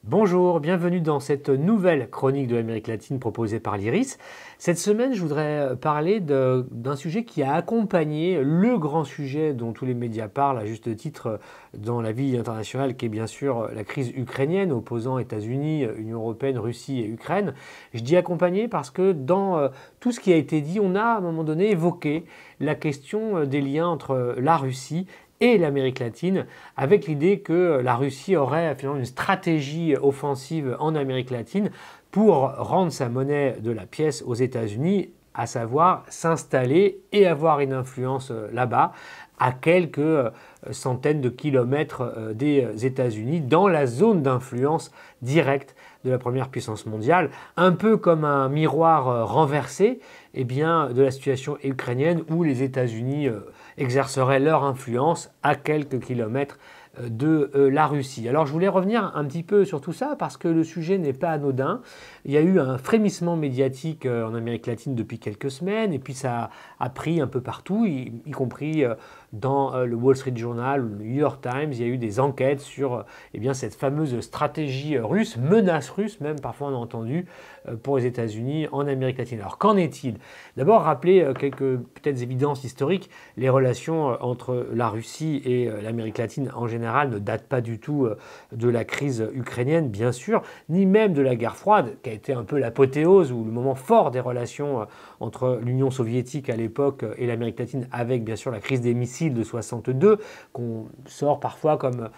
Bonjour, bienvenue dans cette nouvelle chronique de l'Amérique latine proposée par l'IRIS. Cette semaine, je voudrais parler d'un sujet qui a accompagné le grand sujet dont tous les médias parlent à juste titre dans la vie internationale, qui est bien sûr la crise ukrainienne opposant États-Unis, Union européenne, Russie et Ukraine. Je dis accompagné parce que dans tout ce qui a été dit, on a à un moment donné évoqué la question des liens entre la Russie et l'Amérique latine, avec l'idée que la Russie aurait finalement une stratégie offensive en Amérique latine pour rendre sa monnaie de la pièce aux États-Unis, à savoir s'installer et avoir une influence là-bas, à quelques centaines de kilomètres des États-Unis, dans la zone d'influence directe de la première puissance mondiale, un peu comme un miroir renversé de la situation ukrainienne où les États-Unis exerceraient leur influence à quelques kilomètres de la Russie. Alors je voulais revenir un petit peu sur tout ça parce que le sujet n'est pas anodin. Il y a eu un frémissement médiatique en Amérique latine depuis quelques semaines et puis ça a pris un peu partout, y compris dans le Wall Street Journal, le New York Times. Il y a eu des enquêtes sur cette fameuse stratégie russe, menace russe même, parfois on a entendu, pour les États-Unis en Amérique latine. Alors qu'en est-il? D'abord rappeler quelques peut-être évidences historiques. Les relations entre la Russie et l'Amérique latine en général ne datent pas du tout de la crise ukrainienne, bien sûr, ni même de la guerre froide, qui a été un peu l'apothéose ou le moment fort des relations entre l'Union soviétique à l'époque et l'Amérique latine, avec bien sûr la crise des missiles de 62, qu'on sort parfois comme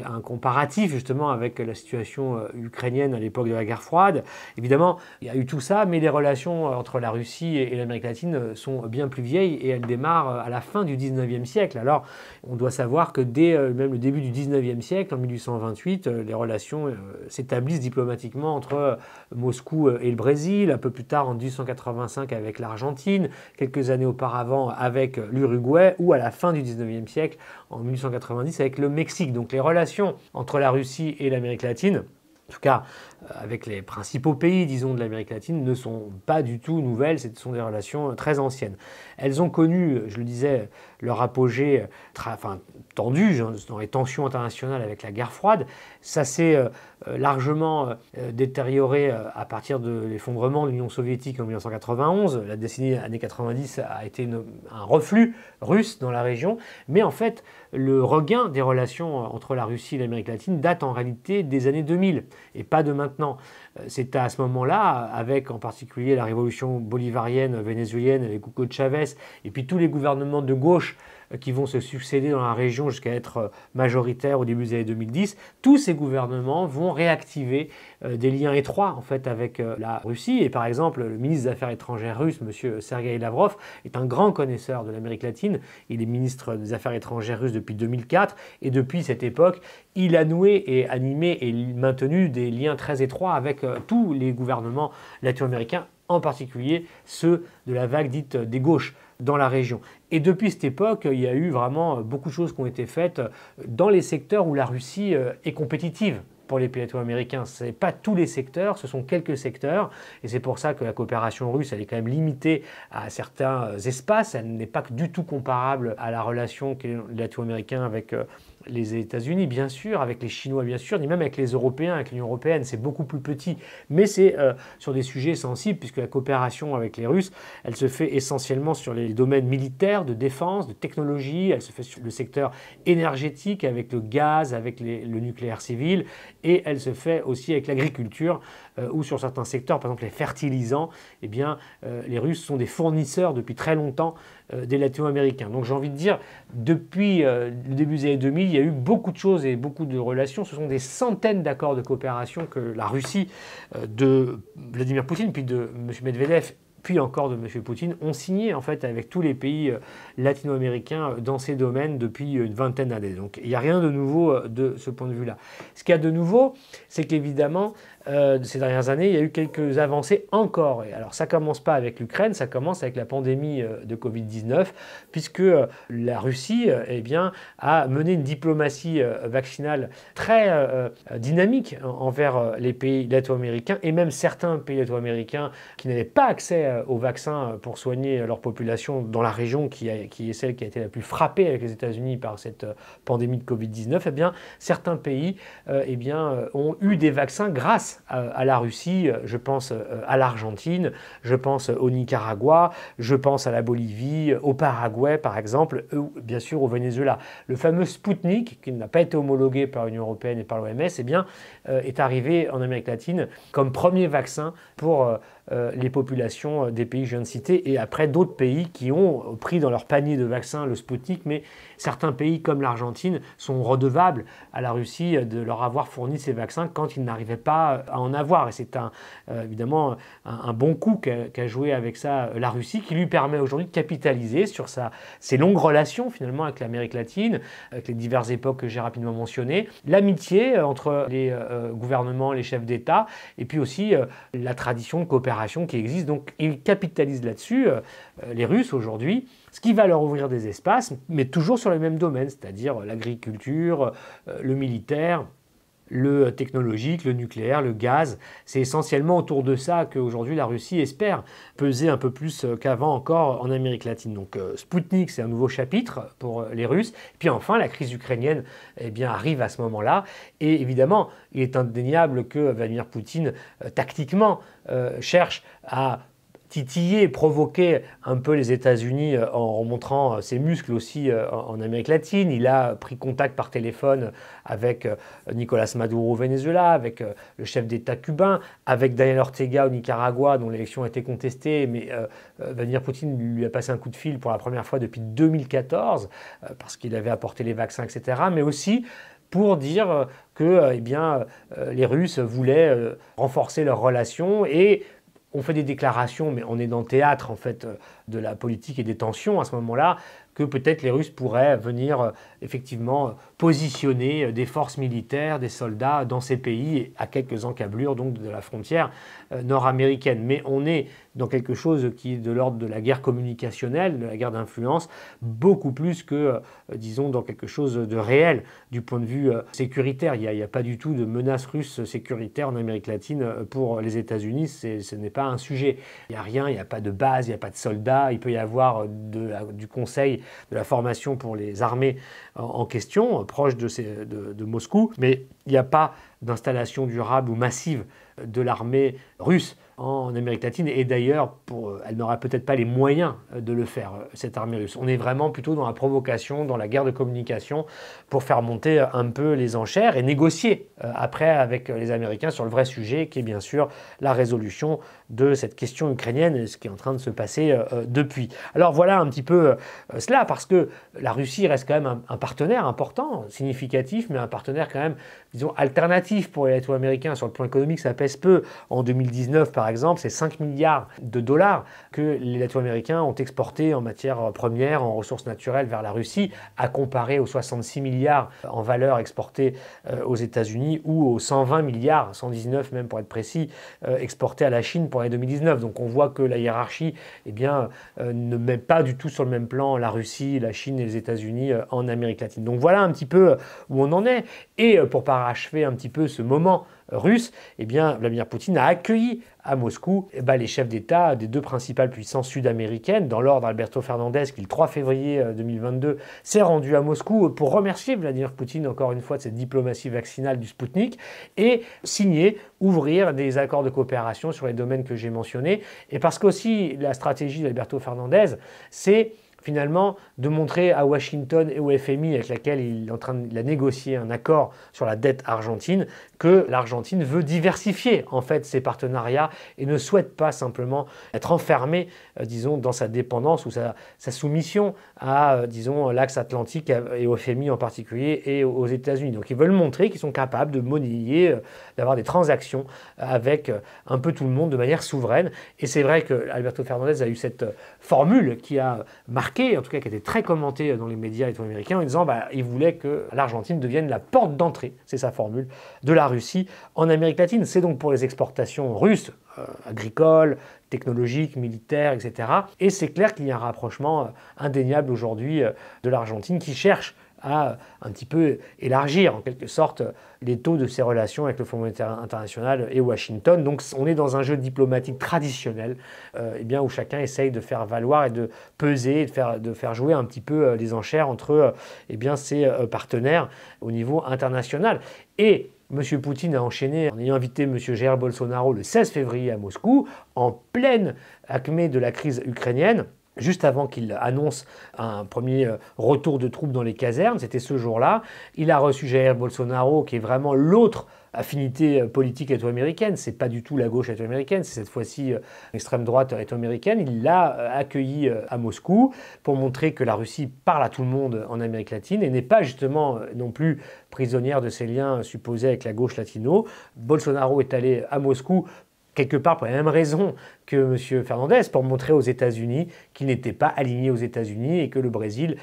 un comparatif justement avec la situation ukrainienne à l'époque de la guerre froide. Évidemment, il y a eu tout ça, mais les relations entre la Russie et l'Amérique latine sont bien plus vieilles et elles démarrent à la fin du 19e siècle. Alors, on doit savoir que dès même le début du 19e siècle, en 1828, les relations s'établissent diplomatiquement entre Moscou et le Brésil, un peu plus tard en 1885 avec l'Argentine, quelques années auparavant avec l'Uruguay, ou à la fin du 19e siècle, en 1890, avec le Mexique. Donc les relations entre la Russie et l'Amérique latine, en tout cas avec les principaux pays, disons, de l'Amérique latine, ne sont pas du tout nouvelles, ce sont des relations très anciennes. Elles ont connu, je le disais, leur apogée tendu dans les tensions internationales avec la guerre froide. Ça s'est largement détérioré à partir de l'effondrement de l'Union soviétique en 1991. La décennie années 90 a été un reflux russe dans la région, mais en fait, le regain des relations entre la Russie et l'Amérique latine date en réalité des années 2000 et pas de maintenant. C'est à ce moment-là, avec en particulier la révolution bolivarienne vénézuélienne avec Hugo Chavez et puis tous les gouvernements de gauche qui vont se succéder dans la région jusqu'à être majoritaires au début des années 2010, tous ces gouvernements vont réactiver des liens étroits en fait avec la Russie. Et par exemple, le ministre des Affaires étrangères russe, M. Sergueï Lavrov, est un grand connaisseur de l'Amérique latine. Il est ministre des Affaires étrangères russe depuis 2004 et depuis cette époque, il a noué et animé et maintenu des liens très étroits avec tous les gouvernements latino-américains, en particulier ceux de la vague dite des gauches dans la région. Et depuis cette époque, il y a eu vraiment beaucoup de choses qui ont été faites dans les secteurs où la Russie est compétitive pour les pays latino-américains. Ce n'est pas tous les secteurs, ce sont quelques secteurs. Et c'est pour ça que la coopération russe, elle est quand même limitée à certains espaces. Elle n'est pas du tout comparable à la relation qu'est les latino-américains avec les États-Unis, bien sûr, avec les Chinois, bien sûr, ni même avec les Européens, avec l'Union européenne. C'est beaucoup plus petit. Mais c'est sur des sujets sensibles, puisque la coopération avec les Russes, elle se fait essentiellement sur les domaines militaires, de défense, de technologie. Elle se fait sur le secteur énergétique, avec le gaz, avec le nucléaire civil. Et elle se fait aussi avec l'agriculture, ou sur certains secteurs, par exemple les fertilisants, les Russes sont des fournisseurs depuis très longtemps des latino-américains. Donc j'ai envie de dire, depuis le début des années 2000, il y a eu beaucoup de choses et beaucoup de relations. Ce sont des centaines d'accords de coopération que la Russie de Vladimir Poutine, puis de M. Medvedev, puis encore de M. Poutine, ont signé en fait avec tous les pays latino-américains dans ces domaines depuis une vingtaine d'années. Donc il n'y a rien de nouveau de ce point de vue-là. Ce qu'il y a de nouveau, c'est qu'évidemment, ces dernières années, il y a eu quelques avancées encore. Et alors ça commence pas avec l'Ukraine, ça commence avec la pandémie de Covid-19, puisque la Russie eh bien, a mené une diplomatie vaccinale très dynamique envers les pays latino-américains et même certains pays latino-américains qui n'avaient pas accès aux vaccins pour soigner leur population dans la région qui est celle qui a été la plus frappée avec les États-Unis par cette pandémie de Covid-19. Eh bien, certains pays eh bien, ont eu des vaccins grâce à la Russie. Je pense à l'Argentine, je pense au Nicaragua, je pense à la Bolivie, au Paraguay par exemple, ou bien sûr au Venezuela. Le fameux Sputnik, qui n'a pas été homologué par l'Union européenne et par l'OMS, eh bien, est arrivé en Amérique latine comme premier vaccin pour les populations des pays que je viens de citer, et après d'autres pays qui ont pris dans leur panier de vaccins le Sputnik, mais certains pays comme l'Argentine sont redevables à la Russie de leur avoir fourni ces vaccins quand ils n'arrivaient pas à en avoir. Et c'est évidemment un bon coup qu'a joué avec ça la Russie, qui lui permet aujourd'hui de capitaliser sur ses longues relations finalement avec l'Amérique latine, avec les diverses époques que j'ai rapidement mentionnées, l'amitié entre les gouvernements, les chefs d'État, et puis aussi la tradition de coopération qui existe. Donc ils capitalisent là-dessus, les Russes aujourd'hui, ce qui va leur ouvrir des espaces, mais toujours sur les mêmes domaines, c'est-à-dire l'agriculture, le militaire, le technologique, le nucléaire, le gaz. C'est essentiellement autour de ça qu'aujourd'hui la Russie espère peser un peu plus qu'avant encore en Amérique latine. Donc Sputnik, c'est un nouveau chapitre pour les Russes. Puis enfin, la crise ukrainienne eh bien, arrive à ce moment-là. Et évidemment, il est indéniable que Vladimir Poutine, tactiquement, cherche à titiller, provoquer un peu les États-Unis en montrant ses muscles aussi en Amérique latine. Il a pris contact par téléphone avec Nicolás Maduro au Venezuela, avec le chef d'État cubain, avec Daniel Ortega au Nicaragua, dont l'élection a été contestée, mais Vladimir Poutine lui a passé un coup de fil pour la première fois depuis 2014, parce qu'il avait apporté les vaccins, etc., mais aussi pour dire que eh bien, les Russes voulaient renforcer leurs relations et on fait des déclarations, mais on est dans le théâtre en fait de la politique et des tensions à ce moment-là, que peut-être les Russes pourraient venir effectivement positionner des forces militaires, des soldats dans ces pays à quelques encablures donc de la frontière nord-américaine. Mais on est dans quelque chose qui est de l'ordre de la guerre communicationnelle, de la guerre d'influence, beaucoup plus que, disons, dans quelque chose de réel du point de vue sécuritaire. Il n'y a pas du tout de menace russe sécuritaire en Amérique latine pour les États-Unis, ce n'est pas un sujet. Il n'y a rien, il n'y a pas de base, il n'y a pas de soldats, il peut y avoir du conseil, de la formation pour les armées en question, proche de Moscou, mais il n'y a pas d'installation durable ou massive de l'armée russe en Amérique latine, et d'ailleurs, elle n'aura peut-être pas les moyens de le faire, cette armée russe. On est vraiment plutôt dans la provocation, dans la guerre de communication, pour faire monter un peu les enchères et négocier après avec les Américains sur le vrai sujet, qui est bien sûr la résolution de cette question ukrainienne, ce qui est en train de se passer depuis. Alors voilà un petit peu cela, parce que la Russie reste quand même un partenaire important, significatif, mais un partenaire quand même, disons, alternatif pour les latino-américains. Sur le plan économique, ça pèse peu. En 2019, par exemple, c'est 5 milliards de dollars que les latino-américains ont exportés en matières premières, en ressources naturelles vers la Russie, à comparer aux 66 milliards en valeur exportés aux États-Unis ou aux 120 milliards, 119 même pour être précis, exportés à la Chine pour l'année 2019. Donc on voit que la hiérarchie eh bien, ne met pas du tout sur le même plan la Russie, la Chine et les États-Unis en Amérique latine. Donc voilà un petit peu où on en est. Et pour parachever un petit peu ce moment russe, eh bien, Vladimir Poutine a accueilli à Moscou les chefs d'État des deux principales puissances sud-américaines. Dans l'ordre, Alberto Fernandez, qui le 3 février 2022 s'est rendu à Moscou pour remercier Vladimir Poutine encore une fois de cette diplomatie vaccinale du Sputnik et signer, ouvrir des accords de coopération sur les domaines que j'ai mentionnés. Et parce qu'aussi la stratégie d'Alberto Fernandez, c'est finalement de montrer à Washington et au FMI, avec laquelle il a négocié un accord sur la dette argentine, que l'Argentine veut diversifier en fait ses partenariats et ne souhaite pas simplement être enfermée, disons, dans sa dépendance ou sa soumission à, disons, l'axe atlantique et au FMI en particulier et aux États-Unis. Donc ils veulent montrer qu'ils sont capables de monnayer, d'avoir des transactions avec un peu tout le monde de manière souveraine. Et c'est vrai que Alberto Fernandez a eu cette formule qui a marqué marqué, en tout cas qui a été très commenté dans les médias américains en disant il voulait que l'Argentine devienne la porte d'entrée, c'est sa formule, de la Russie en Amérique latine. C'est donc pour les exportations russes, agricoles, technologiques, militaires, etc. Et c'est clair qu'il y a un rapprochement indéniable aujourd'hui de l'Argentine qui cherche à un petit peu élargir en quelque sorte les taux de ses relations avec le Fonds monétaire international et Washington. Donc on est dans un jeu diplomatique traditionnel où chacun essaye de faire valoir et de peser, de faire jouer un petit peu les enchères entre ses partenaires au niveau international. Et M. Poutine a enchaîné en ayant invité M. Jair Bolsonaro le 16 février à Moscou, en pleine acmé de la crise ukrainienne. Juste avant qu'il annonce un premier retour de troupes dans les casernes, c'était ce jour-là. Il a reçu Jair Bolsonaro, qui est vraiment l'autre affinité politique latino-américaine. C'est pas du tout la gauche latino-américaine, c'est cette fois-ci l'extrême droite latino-américaine. Il l'a accueilli à Moscou pour montrer que la Russie parle à tout le monde en Amérique latine et n'est pas justement non plus prisonnière de ses liens supposés avec la gauche latino. Bolsonaro est allé à Moscou quelque part pour la même raison que M. Fernandez, pour montrer aux États-Unis qu'il n'était pas aligné aux États-Unis et que le Brésil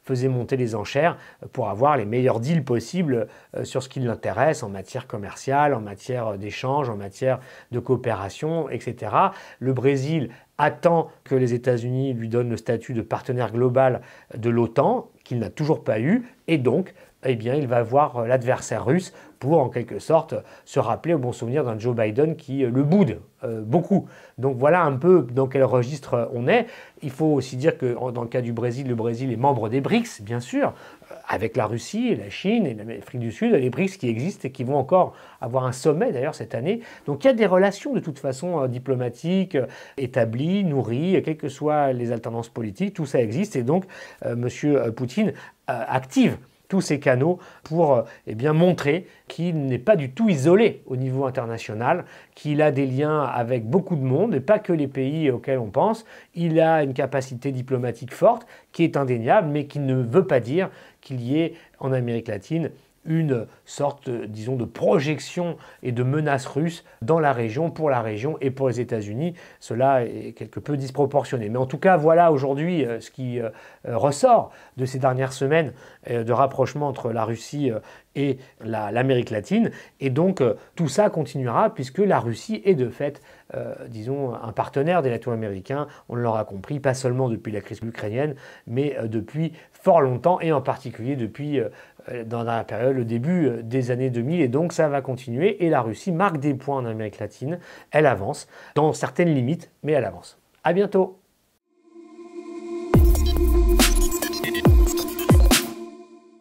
faisait monter les enchères pour avoir les meilleurs deals possibles sur ce qui l'intéresse en matière commerciale, en matière d'échange, en matière de coopération, etc. Le Brésil attend que les États-Unis lui donnent le statut de partenaire global de l'OTAN, qu'il n'a toujours pas eu, et donc il va voir l'adversaire russe pour, en quelque sorte, se rappeler au bon souvenir d'un Joe Biden qui le boude beaucoup. Donc voilà un peu dans quel registre on est. Il faut aussi dire que dans le cas du Brésil, le Brésil est membre des BRICS, bien sûr, avec la Russie, la Chine et l'Afrique du Sud, les BRICS qui existent et qui vont encore avoir un sommet d'ailleurs cette année. Donc il y a des relations de toute façon diplomatiques établies, nourries, quelles que soient les alternances politiques, tout ça existe et donc M. Poutine active tous ces canaux pour montrer qu'il n'est pas du tout isolé au niveau international, qu'il a des liens avec beaucoup de monde et pas que les pays auxquels on pense. Il a une capacité diplomatique forte qui est indéniable, mais qui ne veut pas dire qu'il y ait en Amérique latine une sorte, disons, de projection et de menace russe dans la région, pour la région et pour les États-Unis. Cela est quelque peu disproportionné. Mais en tout cas, voilà aujourd'hui ce qui ressort de ces dernières semaines de rapprochement entre la Russie et l'Amérique latine. Et donc, tout ça continuera puisque la Russie est de fait, disons, un partenaire des Latino-Américains. On l'aura compris, pas seulement depuis la crise ukrainienne, mais depuis fort longtemps et en particulier depuis dans la période, le début des années 2000. Et donc, ça va continuer. Et la Russie marque des points en Amérique latine. Elle avance dans certaines limites, mais elle avance. À bientôt.